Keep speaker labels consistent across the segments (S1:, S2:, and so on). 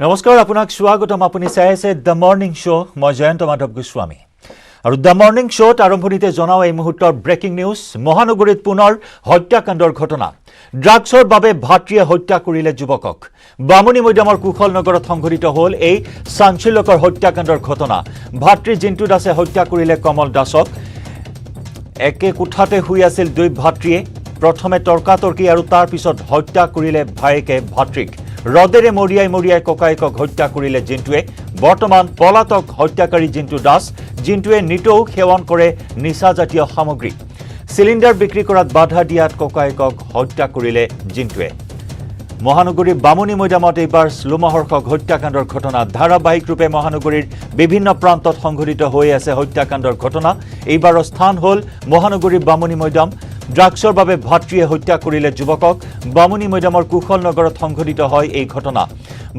S1: নমস্কাৰ আপোনাক স্বাগতম আপুনি চাই আছে দ্য মৰ্নিং শ্ব' মই জয়ন্ত মাধৱ গোস্বামী আৰু দ্য মৰ্নিং শ্ব'ত আৰম্ভণিতে জনাও এই মুহূৰ্তৰ ব্ৰেকিং নিউজ মহানগৰীত পুনৰ হত্যাকাণ্ডৰ ঘটনা ড্ৰাগছৰ বাবে ভাতৃয়ে হত্যা কৰিলে যুৱকক বামুণী মৈদামৰ কুশল নগৰত সংঘটিত হ'ল এই চাঞ্চল্যকৰ হত্যাকাণ্ডৰ ঘটনা ভাতৃ জিন্তু দাসে হত্যা কৰিলে কমল দাসক একে কোঠাতে শুই আছিল দুই ভাতৃয়ে প্ৰথমে তৰ্কাতৰ্কি আৰু তাৰ পিছত হত্যা কৰিলে ভায়েকে ভাতৃক ৰদেৰে মৰিয়াই ককায়েকক হত্যা কৰিলে জিন্তুৱে বৰ্তমান পলাতক হত্যাকাৰী জিন্তু দাস জিন্তুৱে নিতৌ সেৱন কৰে নিচাজাতীয় সামগ্ৰী সিলিণ্ডাৰ বিক্ৰী কৰাত বাধা দিয়াত ককায়েকক হত্যা কৰিলে জিন্তুৱে মহানগৰীৰ বামুণী মৈদামত এইবাৰ শ্লোমহৰ্ষক হত্যাকাণ্ডৰ ঘটনা ধাৰাবাহিক ৰূপে মহানগৰীৰ বিভিন্ন প্ৰান্তত সংঘটিত হৈ আছে হত্যাকাণ্ডৰ ঘটনা এইবাৰৰ স্থান হ'ল মহানগৰীৰ বামুণী মৈদাম ড্ৰাগছৰ বাবে ভাতৃয়ে হত্যা কৰিলে যুৱকক বামুণী মৈদামৰ কুশল নগৰত সংঘটিত হয় এই ঘটনা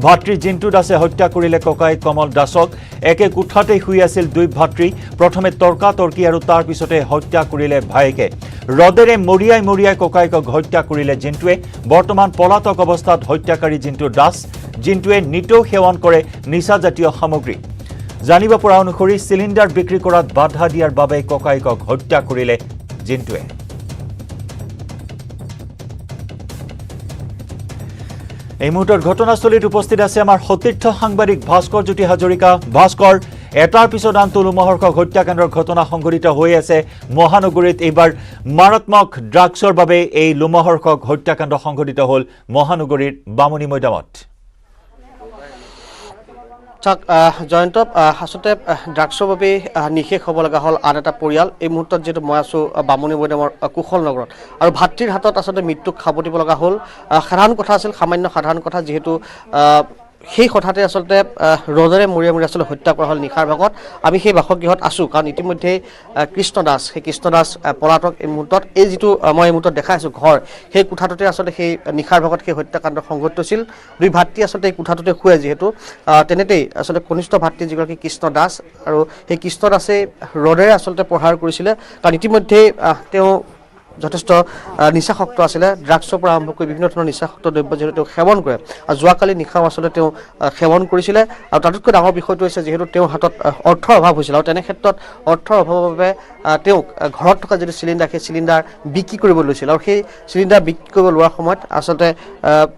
S1: ভাতৃ জিন্তু দাসে হত্যা কৰিলে ককায়েক কমল দাসক একে কোঠাতে শুই আছিল দুই ভাতৃ প্ৰথমে তৰ্কাতৰ্কি আৰু তাৰ পিছতে হত্যা কৰিলে ভায়েকে ৰদেৰে মৰিয়াই ককায়েকক হত্যা কৰিলে জিন্তুৱে বৰ্তমান পলাতক অৱস্থাত হত্যাকাৰী জিন্তু দাস জিন্তুৱে নিতৌ সেৱন কৰে নিচাজাতীয় সামগ্ৰী জানিব পৰা অনুসৰি সিলিণ্ডাৰ বিক্ৰী কৰাত বাধা দিয়াৰ বাবে ককায়েকক হত্যা কৰিলে জিন্তুৱে এই মুহূৰ্তৰ ঘটনাস্থলীত উপস্থিত আছে আমাৰ সতীৰ্থ সাংবাদিক ভাস্কৰ জ্যোতি হাজৰিকা ভাস্কৰ এটাৰ পিছত আনটো লোমহৰ্ষক হত্যাকাণ্ডৰ ঘটনা সংঘটিত হৈ আছে মহানগৰীত এইবাৰ মাৰাত্মক ড্ৰাগছৰ বাবে এই লোমহৰ্ষক হত্যাকাণ্ড সংঘটিত হ'ল মহানগৰীৰ বামুণী মৈদামত
S2: জয়ন্ত আচলতে ড্ৰাগছৰ বাবে নিশেষ হ'ব লগা হ'ল আন এটা পৰিয়াল এই মুহূৰ্তত যিহেতু মই আছোঁ বামুণী মৈদামৰ কুশল নগৰত আৰু ভাতৃৰ হাতত আচলতে মৃত্যুক খাব দিব লগা হ'ল সাধাৰণ কথা আছিল সামান্য সাধাৰণ কথা যিহেতু সেই কথাতে আচলতে ৰদেৰে মৰিয়াই আচলতে হত্যা কৰা হ'ল নিশাৰ ভাগত আমি সেই বাসগৃহত আছোঁ কাৰণ ইতিমধ্যে কৃষ্ণ দাস সেই কৃষ্ণ দাস পলাতক এই মুহূৰ্তত এই যিটো মই এই মুহূৰ্তত দেখাই আছোঁ ঘৰ সেই কোঠাটোতে আচলতে সেই নিশাৰ ভাগত সেই হত্যাকাণ্ড সংঘটিত হৈছিল দুই ভাতৃ আচলতে এই কোঠাটোতে শুৱে যিহেতু তেনেতেই আচলতে কনিষ্ঠ ভাতৃ যিগৰাকী কৃষ্ণ দাস আৰু সেই কৃষ্ণ দাসে ৰদেৰে আচলতে প্ৰহাৰ কৰিছিলে কাৰণ ইতিমধ্যে তেওঁ যথেষ্ট নিচাসক্ত আছিলে ড্ৰাগছৰ পৰা আৰম্ভ কৰি বিভিন্ন ধৰণৰ নিচাসক্ত দ্ৰব্য যিহেতু তেওঁ সেৱন কৰে আৰু যোৱাকালি নিশাও আচলতে তেওঁ সেৱন কৰিছিলে আৰু তাতোতকৈ ডাঙৰ বিষয়টো হৈছে যিহেতু তেওঁৰ হাতত অৰ্থৰ অভাৱ হৈছিল আৰু তেনে ক্ষেত্ৰত অৰ্থৰ অভাৱৰ বাবে তেওঁক ঘৰত থকা যিটো চিলিণ্ডাৰ সেই চিলিণ্ডাৰ বিক্ৰী কৰিব লৈছিল আৰু সেই চিলিণ্ডাৰ বিক্ৰী কৰিব লোৱাৰ সময়ত আচলতে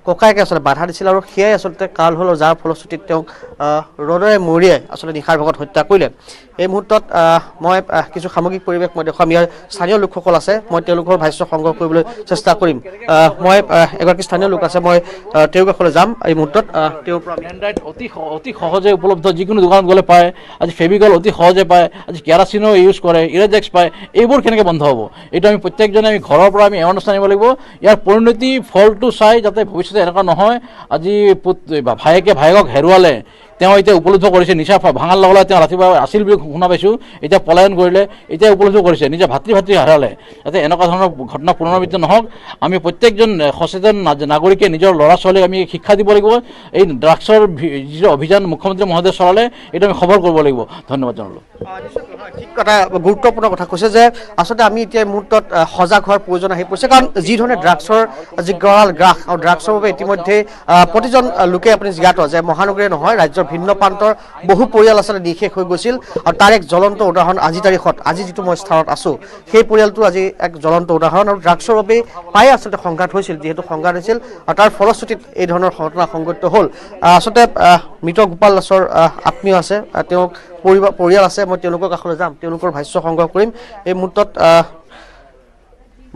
S2: ককায়েকে আচলতে বাধা দিছিল আৰু সেয়াই আচলতে কাল হ'ল যাৰ ফলশ্ৰুতিত তেওঁক ৰদেৰে মৰিয়াই আচলতে নিশাৰ ভাগত হত্যা কৰিলে এই মুহূৰ্তত মই কিছু সামগ্ৰিক পৰিৱেশ মই দেখুৱাম ইয়াৰ স্থানীয় লোকসকল আছে মই তেওঁলোকৰ ভাষ্য সংগ্ৰহ কৰিবলৈ চেষ্টা কৰিম মই এগৰাকী স্থানীয় লোক আছে মই তেওঁৰ কাষলৈ যাম এই মুহূৰ্তত তেওঁৰ পৰা
S3: এণ্ড্ৰইড অতি সহজে উপলব্ধ যিকোনো দোকানত গ'লে পায় আজি ফেভিকল অতি সহজে পায় আজি কেৰাচিনো ইউজ কৰে ইৰেজেক্স পায় এইবোৰ কেনেকৈ বন্ধ হ'ব এইটো আমি প্ৰত্যেকজনে আমি ঘৰৰ পৰা আমি এৱাৰনেছ আনিব লাগিব ইয়াৰ পৰিণতি ফলটো চাই যাতে ভৱিষ্যতে এনেকুৱা নহয় আজি ভায়েকক হেৰুৱালে তেওঁ এতিয়া উপলব্ধ কৰিছে নিচা ভাঙাৰ লগে লগে তেওঁ ৰাতিপুৱা আছিল বুলি শুনা পাইছোঁ এতিয়া পলায়ন কৰিলে এতিয়া উপলব্ধ কৰিছে নিজে ভাতৃ হেৰালে যাতে এনেকুৱা ধৰণৰ ঘটনা পুনৰাবৃত্তি নহওক আমি প্ৰত্যেকজন সচেতন নাগৰিকে নিজৰ ল'ৰা ছোৱালীক আমি শিক্ষা দিব লাগিব এই ড্ৰাগছৰ যিটো অভিযান মুখ্যমন্ত্ৰী মহোদয়ে চলালে এইটো আমি খবৰ কৰিব লাগিব ধন্যবাদ জনালোঁ
S2: ঠিক কথা গুৰুত্বপূৰ্ণ কথা কৈছে যে আচলতে আমি এতিয়া এই মুহূৰ্তত সজাগ হোৱাৰ প্ৰয়োজন আহি পৰিছে কাৰণ যি ধৰণে ড্ৰাগছৰ যি গড়াল গ্ৰাস আৰু ড্ৰাগছৰ বাবে ইতিমধ্যে প্ৰতিজন লোকে আপুনি জ্ঞাত যে মহানগৰীয়ে নহয় ৰাজ্যৰ ভিন্ন প্ৰান্তৰ বহু পৰিয়াল আচলতে নিশেষ হৈ গৈছিল আৰু তাৰ এক জ্বলন্ত উদাহৰণ আজি তাৰিখত আজি যিটো মই স্থানত আছোঁ সেই পৰিয়ালটো আজি এক জ্বলন্ত উদাহৰণ আৰু ড্ৰাগছৰ বাবে প্ৰায়ে আচলতে সংঘাত হৈছিল যিহেতু সংঘাত হৈছিল আৰু তাৰ ফলশ্ৰুতিত এই ধৰণৰ ঘটনা সংঘটিত হ'ল আচলতে মৃত গোপাল দাসৰ আত্মীয় আছে তেওঁ পৰিয়াল আছে মই তেওঁলোকৰ কাষলৈ যাম তেওঁলোকৰ ভাষ্য সংগ্ৰহ কৰিম এই মুহূৰ্তত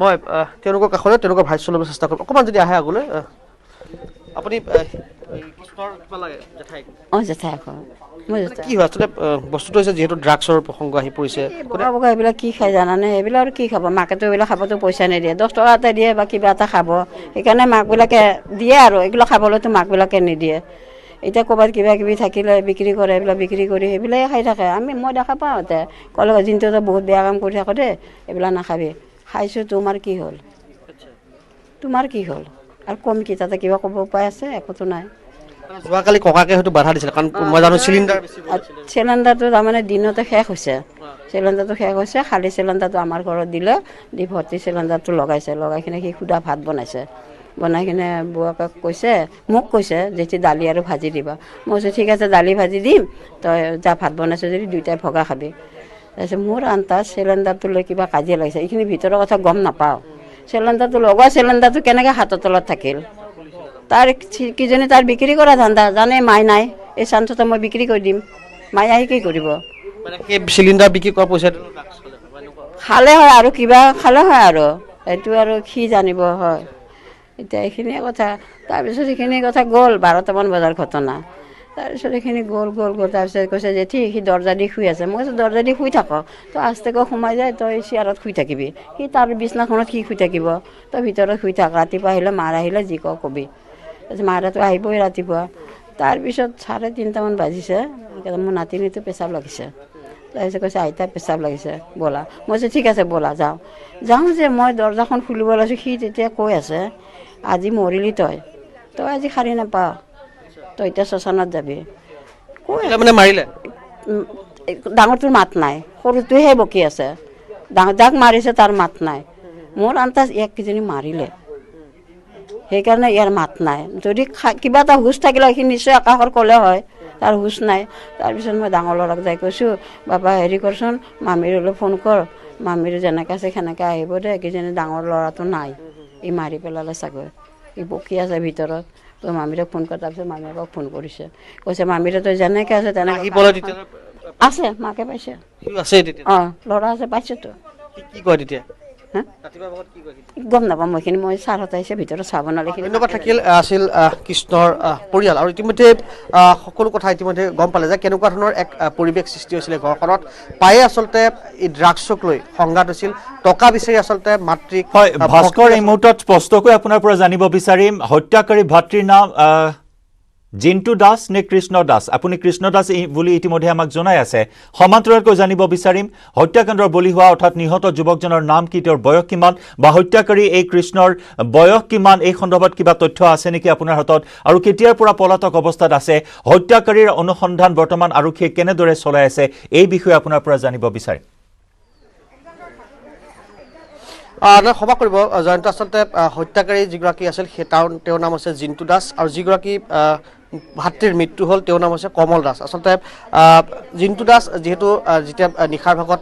S2: মই তেওঁলোকৰ কাষলৈ তেওঁলোকৰ ভাষ্য ল'ব চেষ্টা কৰিম অকণমান যদি আহে আগলৈ আপুনি কি হয় আচলতে বস্তুটো হৈছে যিহেতু ড্ৰাগছৰ প্ৰসংগ আহি পৰিছে
S4: এইবিলাক কি খাই জানানে এইবিলাক আৰু কি খাব মাকেতো এইবিলাক খাবতো পইচা নিদিয়ে 10 টকা এটা দিয়ে বা কিবা এটা খাব সেইকাৰণে মাকবিলাকে দিয়ে আৰু এইবিলাক খাবলৈতো মাকবিলাকে নিদিয়ে এতিয়া ক'ৰবাত কিবা কিবি থাকিলে বিক্ৰী কৰে এইবিলাক বিক্ৰী কৰি সেইবিলাকে খাই থাকে মই দেখা পাওঁ এতিয়া ক'লে জিন্তুটো বহুত বেয়া কাম কৰি থাকো দেই এইবিলাক নাখাবি খাইছোঁ তোমাৰ কি হ'ল আৰু কম কি তাতে কিবা ক'ব পাই আছে একোতো নাই
S2: যোৱাকালি ককাকে হয়তো বাধা দিছিল কাৰণ মই জানো
S4: চিলিণ্ডাৰটো তাৰমানে দিনতে শেষ হৈছে চিলিণ্ডাৰটো শেষ হৈছে খালী চিলিণ্ডাৰটো আমাৰ ঘৰত দিলে দি ভৰ্তি চিলিণ্ডাৰটো লগাই কিনে সি সুদা ভাত বনাইছে বনাই কিনে বুঢ়াকে কৈছে মোক কৈছে যে দালি আৰু ভাজি দিবা মই কৈছোঁ ঠিক আছে দালি ভাজি দিম তই যা ভাত বনাইছোঁ যদি দুয়োটাই ভগা খাবি তাৰপিছত মোৰ আন্তাজ চিলিণ্ডাৰটো লৈ কিবা কাজিয়া লাগিছে এইখিনি ভিতৰৰ কথা গম নাপাওঁ চিলিণ্ডাৰটো লগোৱা চিলিণ্ডাৰটো কেনেকৈ হাতৰ তলত থাকিল তাৰ কিজনী তাৰ বিক্ৰী কৰা ধান্দা জানে মাই নাই এই চান্সতে মই বিক্ৰী কৰি দিম মাই আহি কি কৰিব
S2: মানে সেই চিলিণ্ডাৰ বিক্ৰী কৰা পইচাটো
S4: খালে হয় আৰু কিবা খালে হয় আৰু এইটো আৰু কি জানিব হয় এতিয়া এইখিনিয়ে কথা তাৰপিছত সেইখিনি কথা গ'ল 12টামান বজাৰ ঘটনা তাৰপিছত এইখিনি গ'ল তাৰপিছত কৈছে যে ঠিক সি দৰ্জা দি শুই আছে মই কৈছোঁ দৰ্জা দি শুই থাকক তই আস্তেকৈ সোমাই যায় তই চেয়াৰত শুই থাকিবি সি তাৰ বিচনাখনত সি শুই থাকিব তই ভিতৰত শুই থাক ৰাতিপুৱা আহিলে মাৰ আহিলে যি কবি তাৰপিছত মাৰেতো আহিবই ৰাতিপুৱা তাৰপিছত 3:30মান বাজিছে মোৰ নাতিনীটো পেচাব লাগিছে তাৰপিছত কৈছে আইতা পেচাব লাগিছে ব'লা মই কৈছোঁ ঠিক আছে ব'লা যাওঁ যে মই দৰ্জাখন খুলিব লৈছোঁ সি তেতিয়া কৈ আছে আজি মৰিলি তই আজি সাৰি নাপাৱ তই এতিয়া শ্মশানত যাবি কৈ
S2: মানে মাৰিলে
S4: ডাঙৰটোৰ মাত নাই সৰুটোহে বকি আছে যাক মাৰিছে তাৰ মাত নাই মোৰ আন্তাজ ইয়াক কিজনী মাৰিলে সেইকাৰণে ইয়াৰ মাত নাই যদি কিবা এটা হুচ থাকিলে সি নিশ্চয় আকাশৰ ক'লে হয় তাৰ হুচ নাই তাৰপিছত মই ডাঙৰ ল'ৰাক যাই কৈছোঁ বাবা হেৰি কৰচোন মামীৰলৈ ফোন কৰ মামীৰ যেনেকৈ আছে সেনেকৈ আহিব দে কিজনী ডাঙৰ ল'ৰাটো নাই ই মাৰি পেলালে চাগৈ ই বকি আছে ভিতৰত তই মামীৰক ফোন কৰ তাৰপিছত মামীয়েকক ফোন কৰিছে কৈছে মামীৰে তই যেনেকৈ আছে তেনেকৈ আছে মাকে পাইছে অঁ ল'ৰা আছে পাইছেতো
S2: কি কয় তেতিয়া
S4: হা গম নাপাওঁ মইখিনি মই ছাৰহঁত আহিছে ভিতৰত চাব নালাগে
S2: ধন্যবাদ থাকিল আছিল কৃষ্ণৰ পৰিয়াল আৰু ইতিমধ্যে সকলো কথা ইতিমধ্যে গম পালে যে কেনেকুৱা ধৰণৰ এক পৰিৱেশ সৃষ্টি হৈছিলে ঘৰখনত প্ৰায়ে আচলতে এই ড্ৰাগছক লৈ সংঘাত হৈছিল টকা বিচাৰি আচলতে মাতৃক
S1: হয় ভাস্কৰ এই মুহূৰ্তত স্পষ্টকৈ আপোনাৰ পৰা জানিব বিচাৰিম হত্যাকাৰী ভাতৃৰ নাম জিন্তু দাস নে কৃষ্ণ দাস আপুনি কৃষ্ণ দাস বুলি ইতিমধ্যে আমাক জনাই আছে সমান্তৰালকৈ জানিব বিচাৰিম হত্যাকাণ্ডৰ বলি হোৱা অৰ্থাৎ নিহত যুৱকজনৰ নাম কি তেওঁৰ বয়স কিমান বা হত্যাকাৰী এই কৃষ্ণৰ বয়স কিমান এই সন্দৰ্ভত কিবা তথ্য আছে নেকি আপোনাৰ হাতত আৰু কেতিয়াৰ পৰা পলাতক অৱস্থাত আছে হত্যাকাৰীৰ অনুসন্ধান বৰ্তমান আৰক্ষীয়ে কেনেদৰে চলাই আছে এই বিষয়ে আপোনাৰ পৰা জানিব বিচাৰিম
S2: ক্ষমা কৰিব জয়ন্ত আচলতে হত্যাকাৰী যিগৰাকী আছিল তেওঁৰ নাম হৈছে জিন্তু দাস আৰু যিগৰাকী ভাতৃৰ মৃত্যু হ'ল তেওঁৰ নাম হৈছে কমল দাস আচলতে জিন্তু দাস যিহেতু যেতিয়া নিশাৰ ভাগত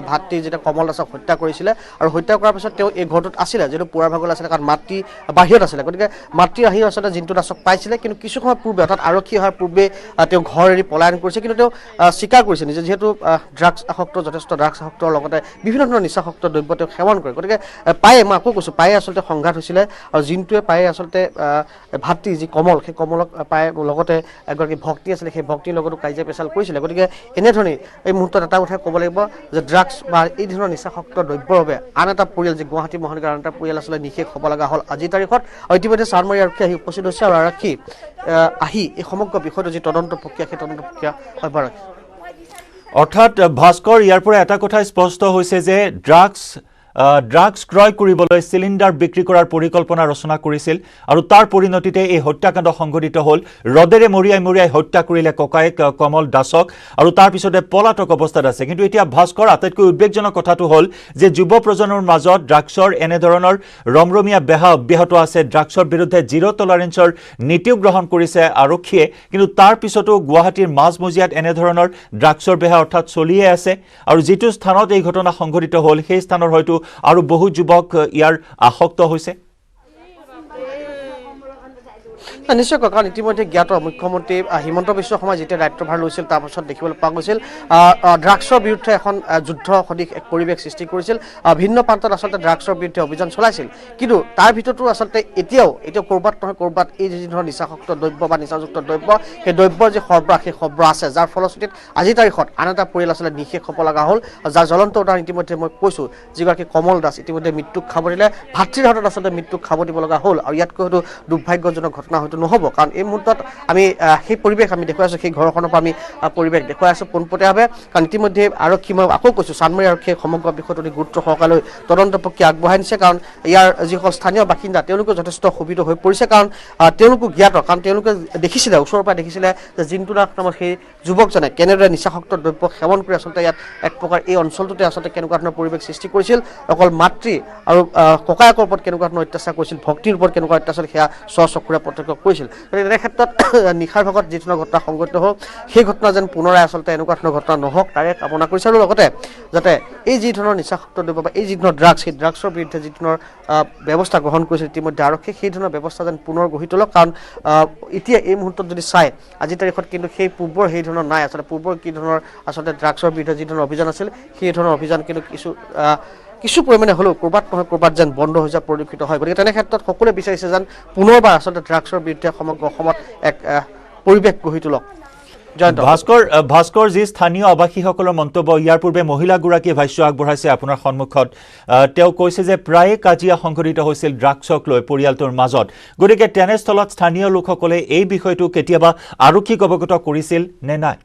S2: ভাতৃ যেতিয়া কমল দাসক হত্যা কৰিছিলে আৰু হত্যা কৰাৰ পিছত তেওঁ এই ঘৰটোত আছিলে যিহেতু পুৱাৰ ভাগলৈ আছিলে কাৰণ মাতৃ বাহিৰত আছিলে গতিকে মাতৃ আহি আচলতে জিন্তু দাসক পাইছিলে কিন্তু কিছু সময় পূৰ্বে অৰ্থাৎ আৰক্ষী অহাৰ পূৰ্বে তেওঁ ঘৰ এৰি পলায়ন কৰিছে কিন্তু তেওঁ স্বীকাৰ কৰিছে নিজে যিহেতু ড্ৰাগছ আসক্ত যথেষ্ট ড্ৰাগছ আসক্তৰ লগতে বিভিন্ন ধৰণৰ নিচাসক্ত দ্ৰব্য তেওঁ সেৱন কৰে গতিকে পায়ে মই আকৌ কৈছোঁ পায়ে আচলতে সংঘাত হৈছিলে আৰু জিন্তুৱে পায়ে আচলতে ভাতৃ যি কমল সেই কমলক পায়ে লগতে এগৰাকী ভক্তি আছিলে সেই ভক্তিৰ লগতো কাজিয়া পেচাল কৰিছিলে গতিকে এনেধৰণে এই মুহূৰ্তত এটা কথাই ক'ব লাগিব যে ড্ৰাগছ বা এই ধৰণৰ নিচাসক্ত দ্ৰব্যৰ বাবে আন এটা পৰিয়াল যি গুৱাহাটী মহানগৰ আন এটা পৰিয়াল আচলতে নিশেষ হ'ব লগা হ'ল আজিৰ তাৰিখত আৰু ইতিমধ্যে চানমাৰী আৰক্ষী আহি উপস্থিত হৈছে আৰু আৰক্ষী আহি এই সমগ্ৰ বিষয়টো যি তদন্ত প্ৰক্ৰিয়া সেই তদন্ত প্ৰক্ৰিয়া অব্যাহত
S1: অৰ্থাৎ ভাস্কৰ ইয়াৰ পৰা এটা কথা স্পষ্ট হৈছে যে ড্ৰাগছ ক্ৰয় কৰিবলৈ চিলিণ্ডাৰ বিক্ৰী কৰাৰ পৰিকল্পনা ৰচনা কৰিছিল আৰু তাৰ পৰিণতিতে এই হত্যাকাণ্ড সংঘটিত হ'ল ৰদেৰে মৰিয়াই হত্যা কৰিলে ককায়েক কমল দাসক আৰু তাৰ পিছতে পলাতক অৱস্থাত আছে কিন্তু এতিয়া ভাস্কৰ আটাইতকৈ উদ্বেগজনক কথাটো হ'ল যে যুৱ প্ৰজন্মৰ মাজত ড্ৰাগছৰ এনেধৰণৰ ৰমৰমীয়া বেহা অব্যাহত আছে ড্ৰাগছৰ বিৰুদ্ধে জিৰ' টলাৰেঞ্চৰ নীতিও গ্ৰহণ কৰিছে আৰক্ষীয়ে কিন্তু তাৰ পিছতো গুৱাহাটীৰ মাজমজিয়াত এনেধৰণৰ ড্ৰাগছৰ বেহা অৰ্থাৎ চলিয়ে আছে আৰু যিটো স্থানত এই ঘটনা সংঘটিত হ'ল সেই স্থানৰ হয়তো আৰু বহু যুৱক ইয়াৰ আসক্ত হৈছে
S2: নিশ্চয় কাৰণ ইতিমধ্যে জ্ঞাত মুখ্যমন্ত্ৰী হিমন্ত বিশ্ব শৰ্মাই যেতিয়া দায়িত্বভাৰ লৈছিল তাৰ পাছত দেখিবলৈ পোৱা গৈছিল ড্ৰাগছৰ বিৰুদ্ধে এখন যুদ্ধ সদৃশ এক পৰিৱেশ সৃষ্টি কৰিছিল ভিন্ন প্ৰান্তত আচলতে ড্ৰাগছৰ বিৰুদ্ধে অভিযান চলাইছিল কিন্তু তাৰ ভিতৰতো আচলতে এতিয়াও ক'ৰবাত নহয় ক'ৰবাত এই যি ধৰণৰ নিচাসক্ত দ্ৰব্য বা নিচাযুক্ত দ্ৰব্য সেই দ্ৰব্যৰ যি সৰবৰাহ সেই সৰবৰাহ আছে যাৰ ফলশ্ৰুতিত আজিৰ তাৰিখত আন এটা পৰিয়াল আচলতে নিশেষ হ'ব লগা হ'ল যাৰ জ্বলন্ত উদাহৰণ ইতিমধ্যে মই কৈছোঁ যিগৰাকী কমল দাস ইতিমধ্যে মৃত্যুক খাব দিলে ভাতৃৰ হাতত আচলতে মৃত্যুক খাব দিব লগা হ'ল আৰু ইয়াতকৈ হয়তো দুৰ্ভাগ্যজনক ঘটনা হয়তো নহ'ব কাৰণ এই মুহূৰ্তত আমি সেই পৰিৱেশ আমি দেখুৱাই আছোঁ সেই ঘৰখনৰ পৰা আমি পৰিৱেশ দেখুৱাই আছোঁ পোনপটীয়াভাৱে কাৰণ ইতিমধ্যে আৰক্ষী মই আকৌ কৈছোঁ চানমাৰী আৰক্ষীয়ে সমগ্ৰ বিষয়টো অতি গুৰুত্ব সহকাৰে তদন্ত প্ৰক্ৰিয়া আগবঢ়াই নিছে কাৰণ ইয়াৰ যিসকল স্থানীয় বাসিন্দা তেওঁলোকে যথেষ্ট ক্ষোভিত হৈ পৰিছে কাৰণ তেওঁলোকো জ্ঞাত কাৰণ তেওঁলোকে দেখিছিলে ওচৰৰ পৰা দেখিছিলে যে জিন্তু দাস নামৰ সেই যুৱকজনে কেনেদৰে নিচাসক্ত দ্ৰব্য সেৱন কৰি আচলতে ইয়াত এক প্ৰকাৰ এই অঞ্চলটোতে আচলতে কেনেকুৱা ধৰণৰ পৰিৱেশ সৃষ্টি কৰিছিল অকল মাতৃ আৰু ককায়েকৰ ওপৰত কেনেকুৱা ধৰণৰ অত্যাচাৰ কৰিছিল ভক্তিৰ ওপৰত কেনেকুৱা অত্যাচাৰ সেয়া স্বচক্ষুৰে প্ৰত্যক্ষ কৰিছিল গতিকে তেনে ক্ষেত্ৰত নিশাৰ ভাগত যি ধৰণৰ ঘটনা সংঘটিত হ'ল সেই ঘটনা যেন পুনৰাই আচলতে এনেকুৱা ধৰণৰ ঘটনা নহওক তাৰে কামনা কৰিছে আৰু লগতে যাতে এই যি ধৰণৰ নিচাসক্ত দ্ৰব্য বা এই যি ধৰণৰ ড্ৰাগছ সেই ড্ৰাগছৰ বিৰুদ্ধে যি ধৰণৰ ব্যৱস্থা গ্ৰহণ কৰিছিল ইতিমধ্যে আৰক্ষীয়ে সেই ধৰণৰ ব্যৱস্থা যেন পুনৰ গঢ়ি তোলক কাৰণ এতিয়া এই মুহূৰ্তত যদি চায় আজিৰ তাৰিখত কিন্তু সেই পূৰ্বৰ সেই ধৰণৰ নাই আচলতে পূৰ্বৰ কি ধৰণৰ আচলতে ড্ৰাগছৰ বিৰুদ্ধে যি ধৰণৰ অভিযান আছিল সেই ধৰণৰ অভিযান কিন্তু কিছু পৰিমাণে হ'লেও ক'ৰবাত নহয় ক'ৰবাত যেন বন্ধ হৈ যোৱা পৰিলক্ষিত হয় গতিকে তেনে ক্ষেত্ৰত সকলোৱে বিচাৰিছে যেন পুনৰবাৰ আচলতে ড্ৰাগছৰ বিৰুদ্ধে সমগ্ৰ অসমত এক পৰিৱেশ গঢ়ি তোলক
S1: ভাস্কৰ যি স্থানীয় আৱাসীসকলৰ মন্তব্য ইয়াৰ পূৰ্বে মহিলাগৰাকীয়ে ভাষ্য আগবঢ়াইছে আপোনাৰ সন্মুখত তেওঁ কৈছে যে প্ৰায়ে কাজিয়া সংঘটিত হৈছিল ড্ৰাগছক লৈ পৰিয়ালটোৰ মাজত গতিকে তেনেস্থলত স্থানীয় লোকসকলে এই বিষয়টো কেতিয়াবা আৰক্ষীক অৱগত কৰিছিল নে নাই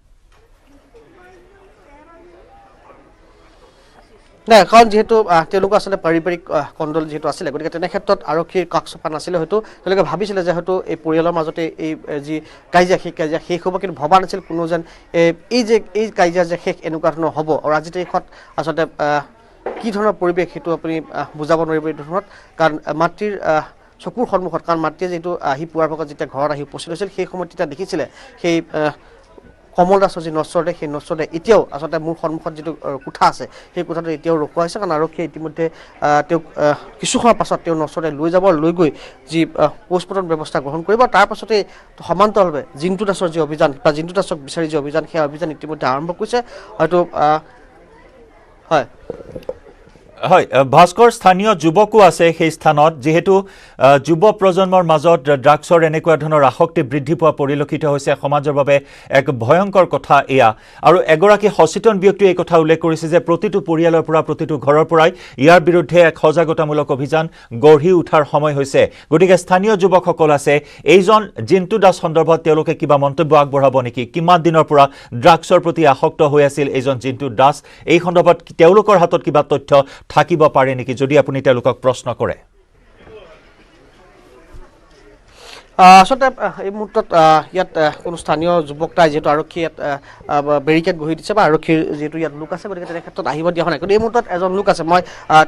S2: নাই কাৰণ যিহেতু তেওঁলোকৰ আচলতে পাৰিবাৰিক কণ্ডল যিহেতু আছিলে গতিকে তেনে ক্ষেত্ৰত আৰক্ষীৰ কাষ চপা নাছিলে হয়তো তেওঁলোকে ভাবিছিলে যে হয়তো এই পৰিয়ালৰ মাজতে এই যি কাজিয়া সেই কাজিয়া শেষ হ'ব কিন্তু ভবা নাছিল কোনো যেন এই কাজিয়া যে শেষ এনেকুৱা ধৰণৰ হ'ব আৰু আজিৰ তাৰিখত আচলতে কি ধৰণৰ পৰিৱেশ সেইটো আপুনি বুজাব নোৱাৰিব এই ধৰণত কাৰণ মাতৃৰ চকুৰ সন্মুখত কাৰণ মাতৃয়ে যিটো আহি পুৱাৰ ভাগত যেতিয়া ঘৰত আহি উপস্থিত হৈছিল সেই সময়ত তেতিয়া দেখিছিলে সেই কমল দাসৰ যি নশ্বৰদেহ সেই নশ্বৰদেহ এতিয়াও আচলতে মোৰ সন্মুখত যিটো কোঠা আছে সেই কোঠাটো এতিয়াও ৰখোৱা হৈছে কাৰণ আৰক্ষীয়ে ইতিমধ্যে তেওঁক কিছু সময়ৰ পাছত তেওঁ নশ্বৰদেহ লৈ যাব লৈ গৈ যি পোষ্টমৰ্টম ব্যৱস্থা গ্ৰহণ কৰিব তাৰ পাছতে সমান্তৰালভাৱে জিন্তু দাসৰ যি অভিযান বা জিন্তু দাসক বিচাৰি যি অভিযান সেই অভিযান ইতিমধ্যে আৰম্ভ কৰিছে হয়তো হয়
S1: হয় ভাস্কৰ স্থানীয় যুৱকো আছে সেই স্থানত যেহেতু যুৱ প্ৰজন্মৰ মাজত ড্ৰাগছৰ এনেকুৱা ধৰণৰ আসক্তি বৃদ্ধি পোৱা পৰিলক্ষিত হৈছে সমাজৰ বাবে এক ভয়ংকৰ কথা এয়া আৰু এগৰাকী সচেতন ব্যক্তিয়ে এই কথা উল্লেখ কৰিছে যে প্ৰতিটো পৰিয়ালৰ পৰা প্ৰতিটো ঘৰৰ পৰাই ইয়াৰ বিৰুদ্ধে এক সজাগতামূলক অভিযান গঢ়ি উঠাৰ সময় হৈছে গতিকে স্থানীয় যুৱকসকল আছে এইজন জিন্তু দাস সন্দৰ্ভত তেওঁলোকে কিবা মন্তব্য আগবঢ়াব নেকি কিমান দিনৰ পৰা ড্ৰাগছৰ প্ৰতি আসক্ত হৈ আছিল এইজন জিন্তু দাস এই সন্দৰ্ভত তেওঁলোকৰ হাতত কিবা তথ্য থাকিব পাৰে নেকি যদি আপুনি তেওঁলোকক প্ৰশ্ন কৰে
S2: আচলতে এই মুহূৰ্তত ইয়াত কোনো স্থানীয় যুৱক নাই যিহেতু আৰক্ষী ইয়াত বেৰিকেড গঢ়ি দিছে বা আৰক্ষীৰ যিহেতু ইয়াত লোক আছে গতিকে তেনে ক্ষেত্ৰত আহিব দিয়া হোৱা নাই কিন্তু এই মুহূৰ্তত এজন লোক আছে মই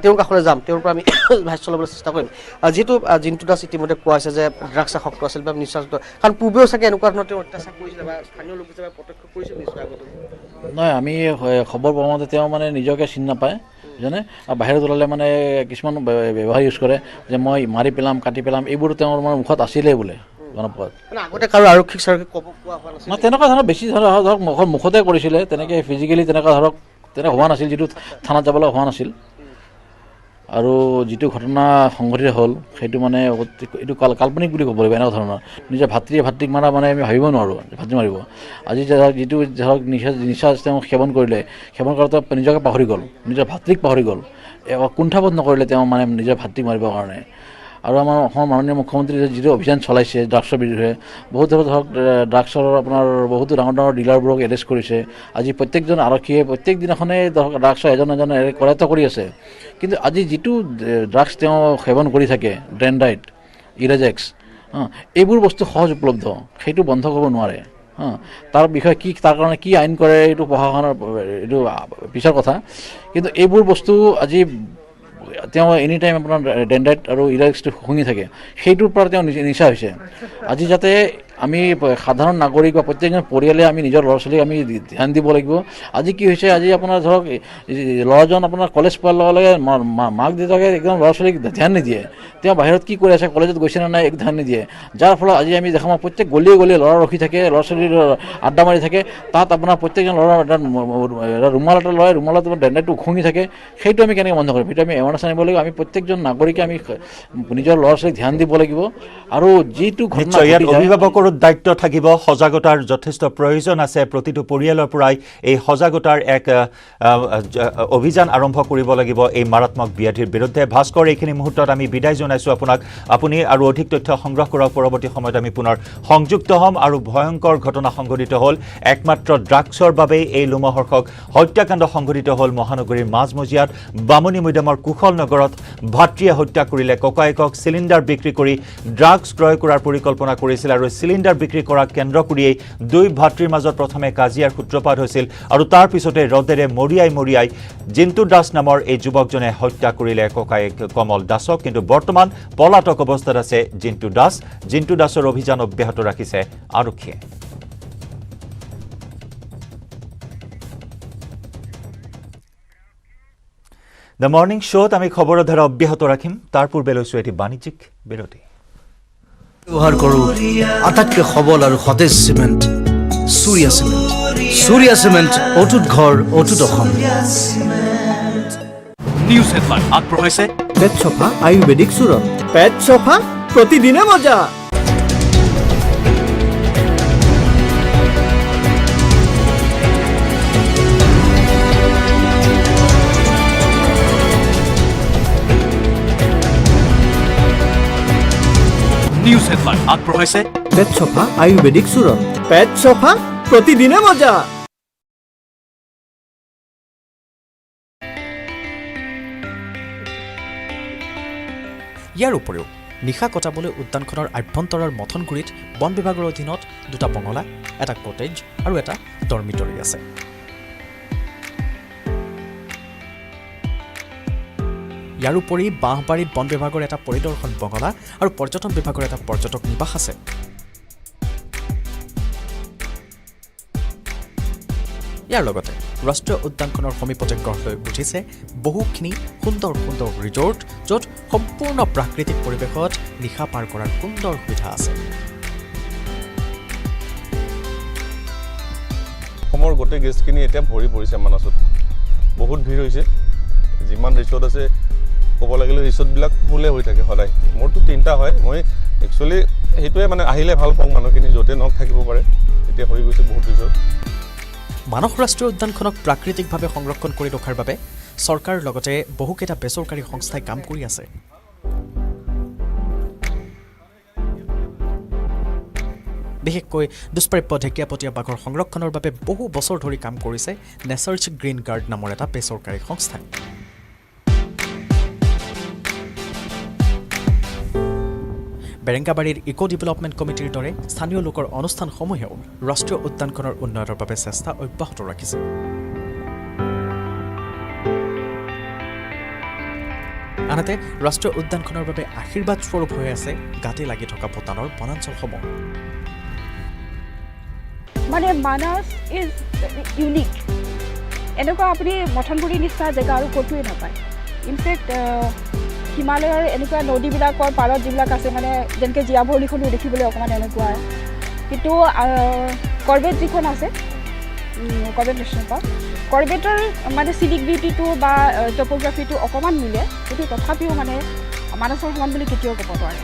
S2: তেওঁৰ কাষলৈ যাম তেওঁৰ পৰা আমি ভাষ্য ল'বলৈ চেষ্টা কৰিম যিহেতু জিন্তু দাস ইতিমধ্যে কোৱা হৈছে যে ড্ৰাগছ আসক্ত আছিল বা নিচাযুক্ত কাৰণ পূৰ্বেও চাগে এনেকুৱা ধৰণৰ তেওঁ অত্যাচাৰ কৰিছিলে বা স্থানীয় লোক হিচাপে প্ৰত্যক্ষ কৰিছিল নিশ্চয় আগতে
S3: নহয় আমি খবৰ পোৱা মতে তেওঁ মানে নিজকে চিনি নাপায় জানে আৰু বাহিৰত ওলালে মানে কিছুমান ব্যৱহাৰ ইউজ কৰে যে মই মাৰি পেলাম কাটি পেলাম এইবোৰ তেওঁৰ মানে মুখত আছিলেই বোলে জনপদ
S2: আগতে কাৰো আৰক্ষীক ক'ব পোৱা হোৱা নাছিল
S3: তেনেকুৱা ধৰণৰ বেছি ধৰক মুখতে কৰিছিলে তেনেকৈ ফিজিকেলি তেনেকুৱা ধৰক তেনেকুৱা হোৱা নাছিল যিটো থানাত যাবলৈ হোৱা নাছিল আৰু যিটো ঘটনা সংঘটিত হ'ল সেইটো মানে এইটো কাল্পনিক বুলি ক'ব লাগিব এনেকুৱা ধৰণৰ নিজৰ ভাতৃক মাৰা মানে আমি ভাবিব নোৱাৰোঁ ভাতৃ মাৰিব আজি যিটো ধৰক নিচা তেওঁ সেৱন কৰিলে সেৱন কৰোঁতে নিজকে পাহৰি গ'ল নিজৰ ভাতৃক পাহৰি গ'ল কুণ্ঠাবোধ নকৰিলে তেওঁ মানে নিজৰ ভাতৃক মাৰিবৰ কাৰণে আৰু আমাৰ অসমৰ মাননীয় মুখ্যমন্ত্ৰীয়ে যিটো অভিযান চলাইছে ড্ৰাগছৰ বিৰুদ্ধে বহুত ধৰক ড্ৰাগছৰ আপোনাৰ বহুতো ডাঙৰ ডাঙৰ ডিলাৰবোৰক এৰেষ্ট কৰিছে আজি প্ৰত্যেকজন আৰক্ষীয়ে প্ৰত্যেক দিনাখনেই ধৰক ড্ৰাগছৰ এজন কৰায়ত্ব কৰি আছে কিন্তু আজি যিটো ড্ৰাগছ তেওঁ সেৱন কৰি থাকে ড্ৰেণ্ডাইট ইৰেজেক্স এইবোৰ বস্তু সহজ উপলব্ধ সেইটো বন্ধ কৰিব নোৱাৰে তাৰ বিষয়ে কি তাৰ কাৰণে কি আইন কৰে এইটো প্ৰশাসনৰ এইটো পিছৰ কথা কিন্তু এইবোৰ বস্তু আজি তেওঁ এনি টাইম আপোনাৰ ডেণ্ডাইট আৰু ইৰেজেক্সটো শুঙি থাকে সেইটোৰ পৰা তেওঁ নিচা হৈছে আজি যাতে আমি সাধাৰণ নাগৰিক বা প্ৰত্যেকজন পৰিয়ালে আমি নিজৰ ল'ৰা ছোৱালীক আমি ধ্যান দিব লাগিব আজি কি হৈছে আজি আপোনাৰ ধৰক ল'ৰাজন আপোনাৰ কলেজ পোৱাৰ লগে লগে মাক দেউতাকে একদম ল'ৰা ছোৱালীক ধ্যান নিদিয়ে তেওঁ বাহিৰত কি কৰি আছে কলেজত গৈছে নে নাই একো ধ্যান নিদিয়ে যাৰ ফলত আজি আমি দেখা পাওঁ প্ৰত্যেক গলিয়ে গলিয়ে ল'ৰা ৰখি থাকে ল'ৰা ছোৱালীৰ আড্ডা মাৰি থাকে তাত আপোনাৰ প্ৰত্যেকজন ল'ৰা এটা ৰুমাল এটা লয় ৰুমালত ডেণ্ডাইটটো উখঙি থাকে সেইটো আমি কেনেকৈ বন্ধ কৰিম সেইটো আমি এৱাৰনেছ আনিব লাগিব আমি প্ৰত্যেকজন নাগৰিকে আমি নিজৰ ল'ৰা ছোৱালীক ধ্যান দিব লাগিব আৰু যিটো ঘটনা
S1: অভিভাৱকৰো ওপৰত দায়িত্ব থাকিব সজাগতাৰ যথেষ্ট প্ৰয়োজন আছে প্ৰতিটো পৰিয়ালৰ পৰাই এই সজাগতাৰ এক অভিযান আৰম্ভ কৰিব লাগিব এই মাৰাত্মক ব্যাধিৰ বিৰুদ্ধে ভাস্কৰ এইখিনি মুহূৰ্তত আমি বিদায় জনাইছো আপোনাক আপুনি আৰু অধিক তথ্য সংগ্ৰহ কৰক পৰৱৰ্তী সময়ত আমি পুনৰ সংযুক্ত হ'ম আৰু ভয়ংকৰ ঘটনা সংঘটিত হ'ল একমাত্ৰ ড্ৰাগছৰ বাবে এই লোমহৰ্ষক হত্যাকাণ্ড সংঘটিত হ'ল মহানগৰীৰ মাজমজিয়াত বামুণী মৈদামৰ কুশল নগৰত ভাতৃয়ে হত্যা কৰিলে ককায়েকক চিলিণ্ডাৰ বিক্ৰী কৰি ড্ৰাগছ ক্ৰয় কৰাৰ পৰিকল্পনা কৰিছিল আৰু চিলিণ্ডাৰ বিক্ৰী কৰা কেন্দ্ৰ কৰিয়েই দুই ভাতৃৰ মাজত প্ৰথমে কাজিয়াৰ সূত্ৰপাত হৈছিল আৰু তাৰ পিছতে ৰদেৰে মৰিয়াই জিন্তু দাস নামৰ এই যুৱকজনে হত্যা কৰিলে ককায়েক কমল দাসক কিন্তু বৰ্তমান পলাতক অৱস্থাত আছে জিন্তু দাসৰ অভিযান অব্যাহত ৰাখিছে আৰক্ষীয়ে দ্য মৰ্নিং শ্ব'ত আমি খবৰৰ ধাৰা অব্যাহত ৰাখিম তাৰ পূৰ্বে লৈছো এটি বাণিজ্যিক বিৰতি
S5: ব্যৱহাৰ কৰোঁ আটাইতকৈ সবল আৰু সতেজ চিমেণ্ট সূৰ্যা চিমেণ্ট অটুট ঘৰ অটুট অসম
S6: নিউজ হেডলাইন আগবঢ়াইছে
S7: পেট চফা আয়ুৰ্বেদিক চূৰণ পেট চফা প্ৰতিদিনে মজা
S6: নিউজ হেডলাইন আগবঢ়াইছে
S7: পেট চফা আয়ুৰ্বেদিক চূৰণ পেট চফা প্ৰতিদিনে মজা
S8: ইয়াৰ উপৰিও নিশা কটাবলৈ উদ্যানখনৰ আভ্যন্তৰৰ মথনগুৰিত বন বিভাগৰ অধীনত দুটা বঙলা এটা কটেজ আৰু এটা ডৰ্মিটৰী আছে ইয়াৰ উপৰি বাঁহবাৰীত বন বিভাগৰ এটা পৰিদৰ্শন বঙলা আৰু পৰ্যটন বিভাগৰ এটা পৰ্যটক নিবাস আছে ইয়াৰ লগতে ৰাষ্ট্ৰীয় উদ্যানখনৰ সমীপতে গঢ় লৈ উঠিছে বহুখিনি সুন্দৰ ৰিজৰ্ট য'ত সম্পূৰ্ণ প্ৰাকৃতিক পৰিৱেশত নিশা পাৰ কৰাৰ সুন্দৰ সুবিধা আছে
S9: অসমৰ গোটেই গেষ্টখিনি এতিয়া ভৰি পৰিছে মানাছত বহুত ভিৰ হৈছে যিমান ৰিজৰ্ট আছে ক'ব লাগিলে ৰিজৰ্টবিলাক ফুলে হৈ থাকে সদায় মোৰতো 3টা হয় মই একচুৱেলি সেইটোৱে মানে আহিলে ভাল পাওঁ মানুহখিনি য'তে নক থাকিব পাৰে এতিয়া হৈ গৈছে বহুত ৰিজৰ্ট
S8: মানস ৰাষ্ট্ৰীয় উদ্যানখনক প্ৰাকৃতিকভাৱে সংৰক্ষণ কৰি ৰখাৰ বাবে চৰকাৰৰ লগতে বহুকেইটা বেচৰকাৰী সংস্থাই কাম কৰি আছে বিশেষকৈ দুষ্প্ৰাপ্য ঢেকীয়াপতীয়া বাঘৰ সংৰক্ষণৰ বাবে বহু বছৰ ধৰি কাম কৰিছে নেচাৰ্ছ গ্ৰীণ গাৰ্ড নামৰ এটা বেচৰকাৰী সংস্থাই বেৰেংগাবাৰীৰ ইকো ডেভেলপমেণ্ট কমিটিৰ দৰে স্থানীয় লোকৰ অনুষ্ঠানসমূহেও ৰাষ্ট্ৰীয় উদ্যানখনৰ উন্নয়নৰ বাবে চেষ্টা অব্যাহত ৰাখিছে আনহাতে ৰাষ্ট্ৰীয় উদ্যানখনৰ বাবে আশীৰ্বাদ স্বৰূপ হৈ আছে গাতে লাগি থকা ভূটানৰ বনাঞ্চলসমূহ
S10: মানে মানাস ইজ ইউনিক এনেকুৱা আপুনি মথনগুৰিৰ নিচিনা জেগা আৰু ক'তোৱে নাপায় ইনফেক্ট হিমালয়ৰ এনেকুৱা নদীবিলাকৰ পাৰত যিবিলাক আছে মানে যেনেকৈ জীয়াভৰলিখনো দেখিবলৈ অকণমান এনেকুৱা কিন্তু কৰবেট যিখন আছে কৰবেট নেশ্যনেল পাৰ্ক কৰবেটৰ মানে চিনিক বিউটিটো বা টপ'গ্ৰাফিটো অকণমান মিলে কিন্তু তথাপিও মানে মানসৰ সমান বুলি কেতিয়াও ক'ব নোৱাৰে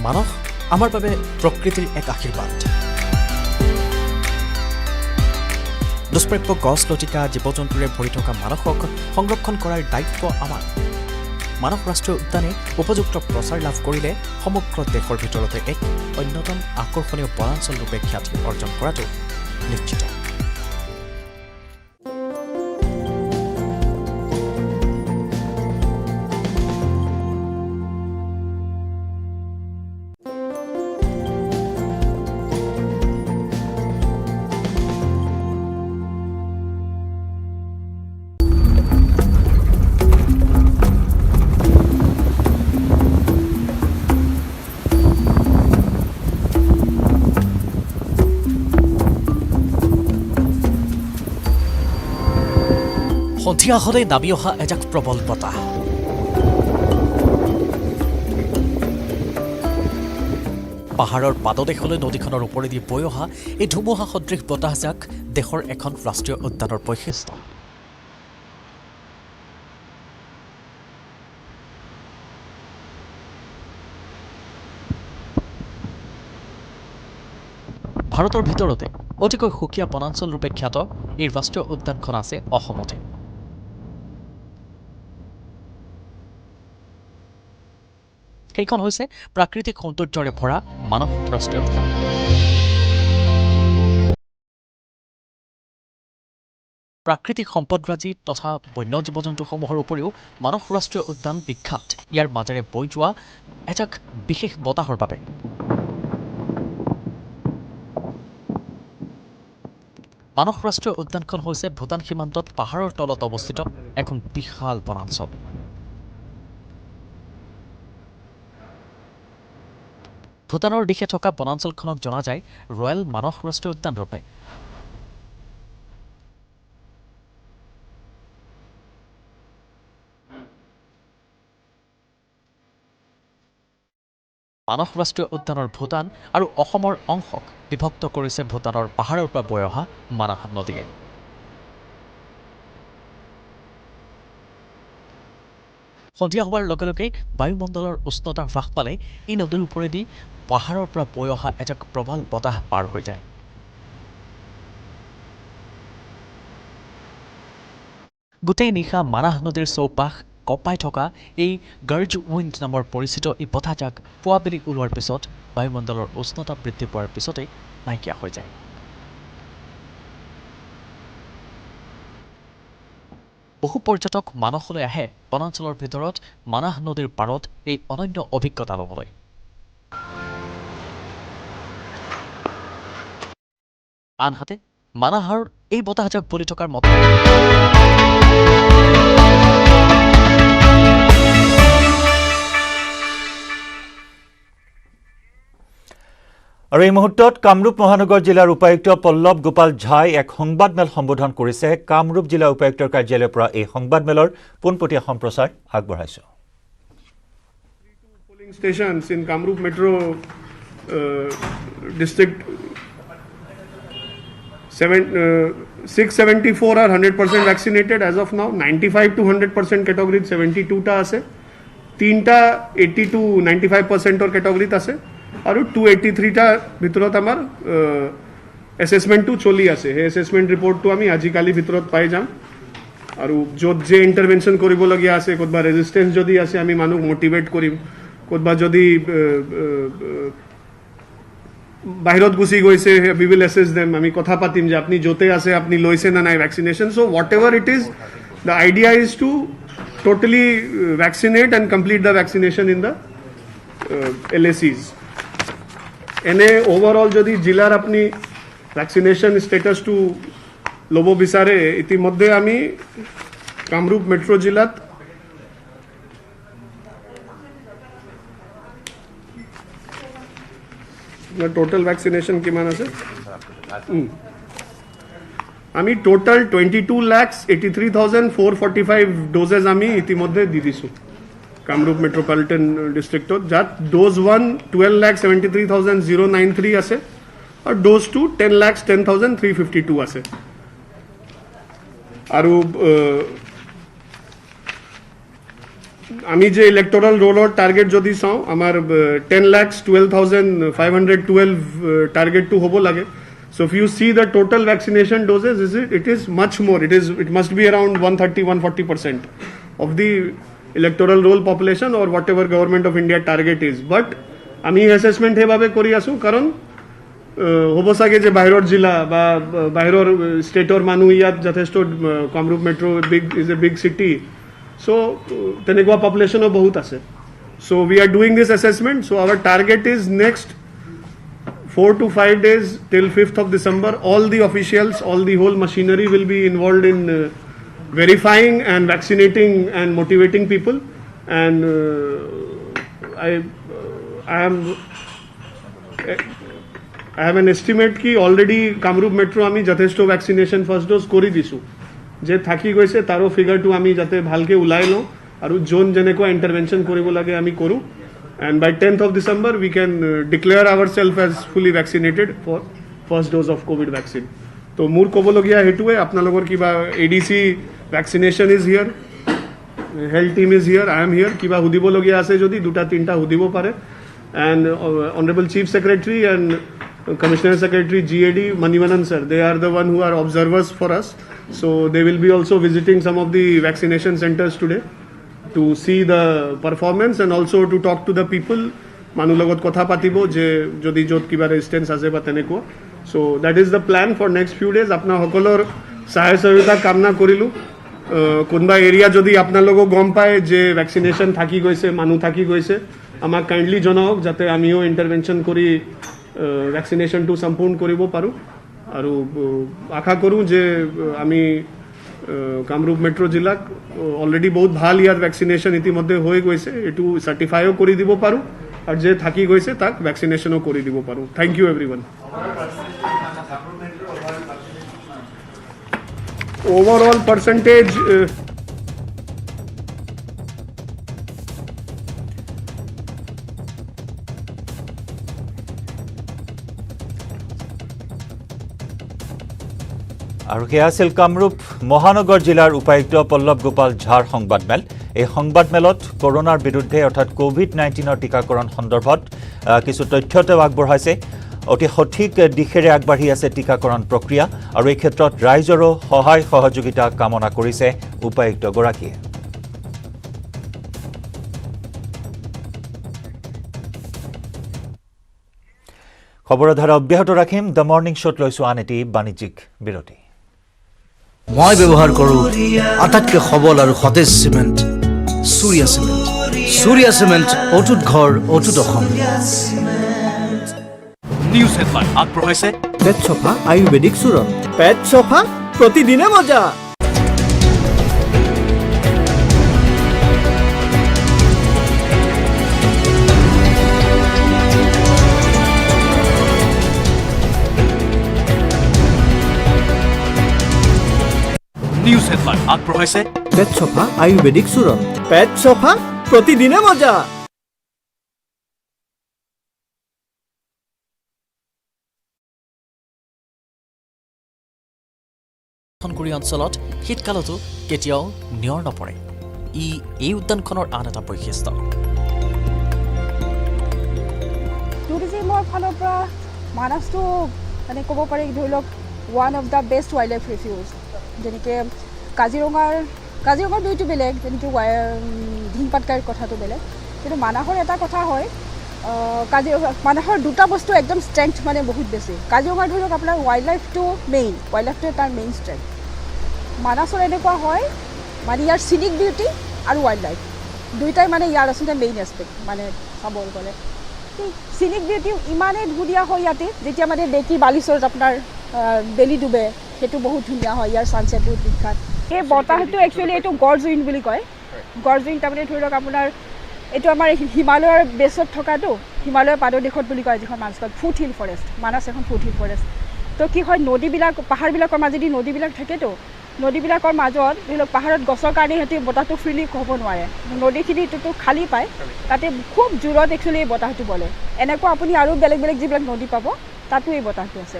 S8: মানস আমাৰ বাবে প্ৰকৃতিৰ এক আশীৰ্বাদ দুষ্প্ৰাপ্য গছ লতিকা জীৱ জন্তুৰে ভৰি থকা মানসক সংৰক্ষণ কৰাৰ দায়িত্ব আমাৰ মানস ৰাষ্ট্ৰীয় উদ্যানে উপযুক্ত প্ৰচাৰ লাভ কৰিলে সমগ্ৰ দেশৰ ভিতৰতে এক অন্যতম আকৰ্ষণীয় বনাঞ্চল ৰূপে খ্যাতি অৰ্জন কৰাটো নিশ্চিত সন্ধিয়া হ'লে নামি অহা এজাক প্ৰবল বতাহ পাহাৰৰ পাদদেশলৈ নদীখনৰ ওপৰেদি বৈ অহা এই ধুমুহা সদৃশ বতাহজাক দেশৰ এখন ৰাষ্ট্ৰীয় উদ্যানৰ বৈশিষ্ট্য ভাৰতৰ ভিতৰতে অতিকৈ সুকীয়া বনাঞ্চল ৰূপে খ্যাত এই ৰাষ্ট্ৰীয় উদ্যানখন আছে অসমতে। সেইখন হৈছে প্ৰাকৃতিক সৌন্দৰ্যৰে ভৰা মানস ৰাষ্ট্ৰীয় উদ্যান। প্ৰাকৃতিক সম্পদৰাজি তথা বন্য জীৱ জন্তুসমূহৰ উপৰিও মানস ৰাষ্ট্ৰীয় উদ্যান বিখ্যাত ইয়াৰ মাজেৰে বৈ যোৱা এজাক বিশেষ বতাহৰ বাবে। মানস ৰাষ্ট্ৰীয় উদ্যানখন হৈছে ভূটান সীমান্তত পাহাৰৰ তলত অৱস্থিত এখন বিশাল বনাঞ্চল। ভূটানৰ দিশে থকা বনাঞ্চলখনক জনা যায় ৰয়েল মানস ৰাষ্ট্ৰীয় উদ্যান ৰূপে। মানস ৰাষ্ট্ৰীয় উদ্যানৰ ভূটান আৰু অসমৰ অংশক বিভক্ত কৰিছে ভূটানৰ পাহাৰৰ পৰা বৈ অহা মানাহ নদীয়ে। সন্ধিয়া হোৱাৰ লগে লগে বায়ুমণ্ডলৰ উষ্ণতা হ্ৰাস পালে এই নদীৰ ওপৰেদি পাহাৰৰ পৰা বৈ অহা এজাক প্ৰবল বতাহ পাৰ হৈ যায়। গোটেই নিশা মানাহ নদীৰ চৌপাশ কঁপাই থকা এই গাৰ্জ উইণ্ড নামৰ পৰিচিত এই বতাহজাক পুৱাবেলি ওলোৱাৰ পিছত বায়ুমণ্ডলৰ উষ্ণতা বৃদ্ধি পোৱাৰ পিছতেই নাইকিয়া হৈ যায়। বহু পৰ্যটক মানসলৈ আহে বনাঞ্চলৰ ভিতৰত মানাহ নদীৰ পাৰত এই অনন্য অভিজ্ঞতা ল'বলৈ। আনহাতে মানাহৰ এই বতাহজাক বলি থকাৰ মতে
S1: আৰু এই মুহূৰ্তত কামৰূপ মহানগৰ জিলাৰ উপায়ুক্ত পল্লৱ গোপাল ঝাই এক সংবাদমেল সম্বোধন কৰিছে। কামৰূপ জিলা উপায়ুক্তৰ কাৰ্যালয়ৰ পৰা এই সংবাদমেলৰ পোনপটীয়া সম্প্ৰচাৰ আগবঢ়াইছো।
S11: Polling stations in Kamrup Metro district 674 are 100% vaccinated as of now. 95 to 100% category 72 ta ase, 3 ta 80 to 95% or category ase, আৰু 283 টা ভিতৰত আমাৰ এছেছমেণ্টটো চলি আছে। সেই এছেছমেণ্ট ৰিপৰ্টটো আমি আজিকালি ভিতৰত পাই যাম। আৰু য'ত যে ইণ্টাৰভেনশ্যন কৰিবলগীয়া আছে, ক'তবা ৰেজিষ্টেঞ্চ যদি আছে আমি মানুহ মটিভেট কৰিম, ক'তবা যদি বাহিৰত গুচি গৈছে উই উইল এছেছ দেম, আমি কথা পাতিম যে আপুনি য'তে আছে আপুনি লৈছে না নাই vaccination. So' whatever it is, the idea is to totally vaccinate and complete the vaccination in the LACs। এনে ওভাৰঅল যদি জিলাৰ আপুনি ভেকচিনেশ্যন ষ্টেটাছটো ল'ব বিচাৰে, ইতিমধ্যে আমি কামৰূপ মেট্ৰ' জিলাত টোটেল ভেকচিনেশ্যন কিমান আছে, আমি টোটেল 22,83,445 ড'জেছ আমি ইতিমধ্যে দি দিছোঁ কামৰূপ মেট্ৰপলিটন ডিষ্ট্ৰিক্টত, যাত ড'জ 1 12,73,093 আছে আৰু ড'জ 2 10,10,352 আছে। আৰু আমি যে ইলেক্টৰাল ৰোলৰ টাৰ্গেট যদি চাওঁ, আমাৰ 10,12,512 টাৰ্গেটটো হ'ব লাগে। So if you see the total vaccination doses, it is much more. It must be around 130-140% of the electoral roll population or whatever government of India target is. But আমি assessment সেইভাবে কৰি আছো, কাৰণ হ'ব চাগে যে বাহিৰৰ জিলা বা বাহিৰৰ ষ্টেটৰ মানুহ ইয়াত যথেষ্ট, Kamrup metro' is a big city, so' তেনেকুৱা পপুলেশ্যনো বহুত আছে। So' we are doing this assessment. So' our target is next 4 to 5 days till 5th of December, all the officials, all the whole machinery will be involved in verifying and vaccinating and motivating people. And I have an estimate ki already Kamrup Metro ami jatheshto vaccination first dose kori disu. Je thaki goise taro figure to ami jate bhalke ulai lo aru zone jeneko intervention koribo lage ami koru. And by 10th of December, we can declare ourselves as fully vaccinated for first dose of COVID vaccine. So, more kobologia hetue, apna logor kiba ADC vaccination is here, health team is here, I am here. Kiba hudibologia ase jodi duta tinta hudibo pare, and Honorable Chief Secretary and Commissioner Secretary GAD Manivanan sir, they are the one who are observers for us. So they will be also visiting some of the vaccination centers today to see the performance and also to talk to the people. Manu logot kotha patibo je jodi jot kiba resistance ase ba teneko. So that is the plan for next few days. Apna hokolor sahay sohita kamna korilu. কোনবা area যদি আপোনালোকক গম পায় যে vaccination থাকি গৈছে মানুহ থাকি গৈছে আমাক কাইন্ডলি জনাওক যাতে আমিও ইন্টারভেনশন কৰি ভ্যাকসিনেশনটো সম্পূৰ্ণ কৰিব পাৰোঁ আৰু আশা কৰোঁ যে আমি কামৰূপ মেট্ৰ' জিলাক অলৰেডি বহুত ভাল ইয়াৰ ভ্যাকসিনেশন ইতিমধ্যে হৈ গৈছে এইটো চাৰ্টিফাইও কৰি দিব পাৰোঁ আৰু যে থাকি গৈছে তাক ভ্যাকসিনেশনও কৰি দিব পাৰোঁ thank you everyone overall percentage
S1: আৰু সেয়া আছিল কামৰূপ মহানগৰ জিলাৰ উপায়ুক্ত পল্লৱ গোপাল ঝাৰ সংবাদমেল এই সংবাদমেলত কৰোনাৰ বিৰুদ্ধে অৰ্থাৎ কোভিড-19ৰ টিকাকৰণ সন্দৰ্ভত কিছু তথ্যতে আগবঢ়াইছে অতি সঠিক দিশেৰে আগবাঢ়ি আছে টিকাকৰণ প্ৰক্ৰিয়া আৰু এই ক্ষেত্ৰত ৰাইজৰো সহায় সহযোগিতা কামনা কৰিছে উপায়ুক্তগৰাকীয়ে খবৰৰ ধাৰা অব্যাহত ৰাখিম দ্য মৰ্নিং শ্ব'ত লৈছো আন এটি বাণিজ্যিক বিৰতি
S5: মই ব্যৱহাৰ কৰোঁ আটাইতকৈ সবল আৰু সতেজ cement Surya cement Surya cement অটুট ঘৰ অটুট অসম
S6: নিউজ হেডলাইন আগবঢ়াইছে
S7: পেট চফা আয়ুৰ্বেদিক চূৰণ পেট চফা প্ৰতিদিনে মজা
S6: নিউজ হেডলাইন আগবঢ়াইছে
S7: পেট চফা আয়ুৰ্বেদিক চূৰণ পেট চফা প্ৰতিদিনে মজা
S8: কৰি অঞ্চলত শীতকালতো কেতিয়াও নিয়ৰ নপৰে এই উদ্যানখনৰ আন এটা বৈশিষ্ট্য
S10: টুৰিজিমৰ ফালৰ পৰা মানাছটো মানে ক'ব পাৰি ধৰি লওক one of the best wild life refuse যেনেকৈ কাজিৰঙাৰ দুইটো বেলেগ যেনেকৈ ধিং পাটকাইৰ কথাটো বেলেগ কিন্তু মানাহৰ এটা কথা হয় মানাহৰ দুটা বস্তু একদম ষ্ট্ৰেংথ মানে বহুত বেছি কাজিৰঙাৰ ধৰি লওক আপোনাৰ ৱাইল্ড লাইফটো তাৰ মেইন ষ্ট্ৰেংথ মানাছৰ এনেকুৱা হয় মানে ইয়াৰ চিনিক বিউটি আৰু ৱাইল্ড লাইফ দুইটাই মানে ইয়াৰ আচলতে মেইন এছপেক্ট মানে চাব গ'লে চিনিক বিউটি ইমানেই ধুনীয়া হয় ইয়াতে যেতিয়া মানে বেকি বালিচৰত আপোনাৰ বেলি ডুবে সেইটো বহুত ধুনীয়া হয় ইয়াৰ ছানছেট বহুত বিখ্যাত এই বতাহটো একচুৱেলি এইটো গৰ্জুইন বুলি কয় গৰ্জুইন তাৰমানে ধৰি লওক আপোনাৰ এইটো আমাৰ হিমালয়ৰ বেছত থকাটো হিমালয়ৰ পাদদেশত বুলি কয় যিখন মানছ কয় ফুট হিল ফৰেষ্ট মানাছ এখন ফুট হিল ফৰেষ্ট তো কি হয় নদীবিলাক পাহাৰবিলাকৰ মাজেদি নদীবিলাক থাকেতো নদীবিলাকৰ মাজত ধৰি লওক পাহাৰত গছৰ কাৰণে সিহঁতে বতাহটো ফ্ৰীলি হ'ব নোৱাৰে নদীখিনিটোতো খালী পায় তাতে খুব জোৰত একচুৱেলি এই বতাহটো বলে এনেকুৱা আপুনি আৰু বেলেগ বেলেগ যিবিলাক নদী পাব তাতো এই বতাহটো আছে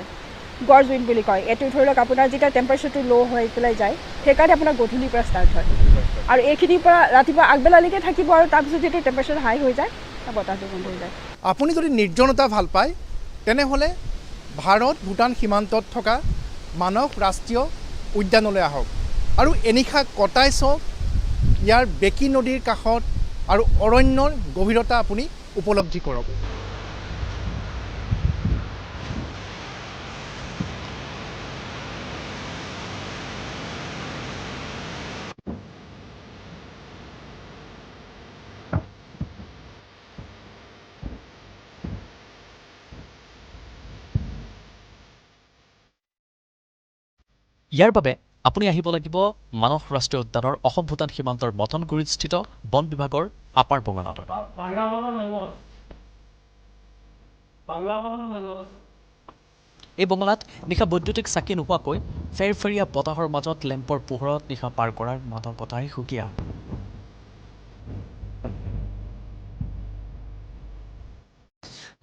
S10: গৰ্জুইন বুলি কয় এইটো ধৰি লওক আপোনাৰ যেতিয়া টেম্পাৰেচাৰটো ল' হৈ পেলাই যায় সেইকাৰণে আপোনাৰ গধূলিৰ পৰা ষ্টাৰ্ট হয় আৰু এইখিনিৰ পৰা ৰাতিপুৱা আগবেলালৈকে থাকিব আৰু তাৰপিছত যেতিয়া টেম্পাৰেচাৰ হাই হৈ যায় বতাহটো বন্ধ হৈ যায়
S12: আপুনি যদি নিৰ্জনতা ভাল পায় তেনেহ'লে ভাৰত ভূটান সীমান্তত থকা মানস ৰাষ্ট্ৰীয় উদ্যানলৈ আহক আৰু এনিশা কটাই চাওক ইয়াৰ বেকি নদীৰ কাষত আৰু অৰণ্যৰ গভীৰতা আপুনি উপলব্ধি কৰক
S8: ইয়াৰ বাবে আপুনি আহিব লাগিব মানস ৰাষ্ট্ৰীয় উদ্যানৰ অসম ভূটান সীমান্তৰ মথনগুৰিত স্থিত বন বিভাগৰ আপাৰ বঙলালৈ এই বঙলাত নিশা বৈদ্যুতিক চাকি নোহোৱাকৈ ফেৰফেৰীয়া বতাহৰ মাজত লেম্পৰ পোহৰত নিশা পাৰ কৰাৰ মাদকতাই সুকীয়া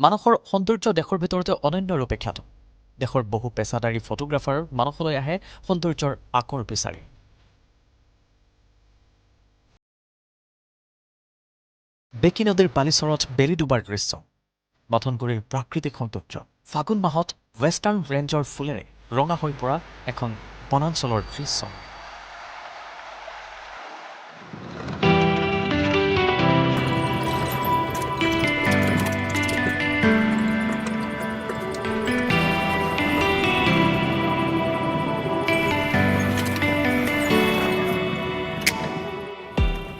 S8: মানসৰ সৌন্দৰ্য দেশৰ ভিতৰতে অনন্য ৰূপে খ্যাত দেশৰ বহু পেছাদাৰী ফটোগ্ৰাফাৰ মানসলৈ আহে সৌন্দৰ্যৰ আকৰ বিচাৰি বেকি নদীৰ বালিচৰত বেলি ডুবাৰ দৃশ্য মথনগুৰিৰ প্ৰাকৃতিক সৌন্দৰ্য ফাগুন মাহত ৱেষ্টাৰ্ণ ৰেঞ্জৰ ফুলেৰে ৰঙা হৈ পৰা এখন বনাঞ্চলৰ দৃশ্য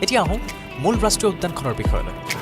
S8: এতিয়া আহোঁ মূল ৰাষ্ট্ৰীয় উদ্যানখনৰ বিষয়লৈ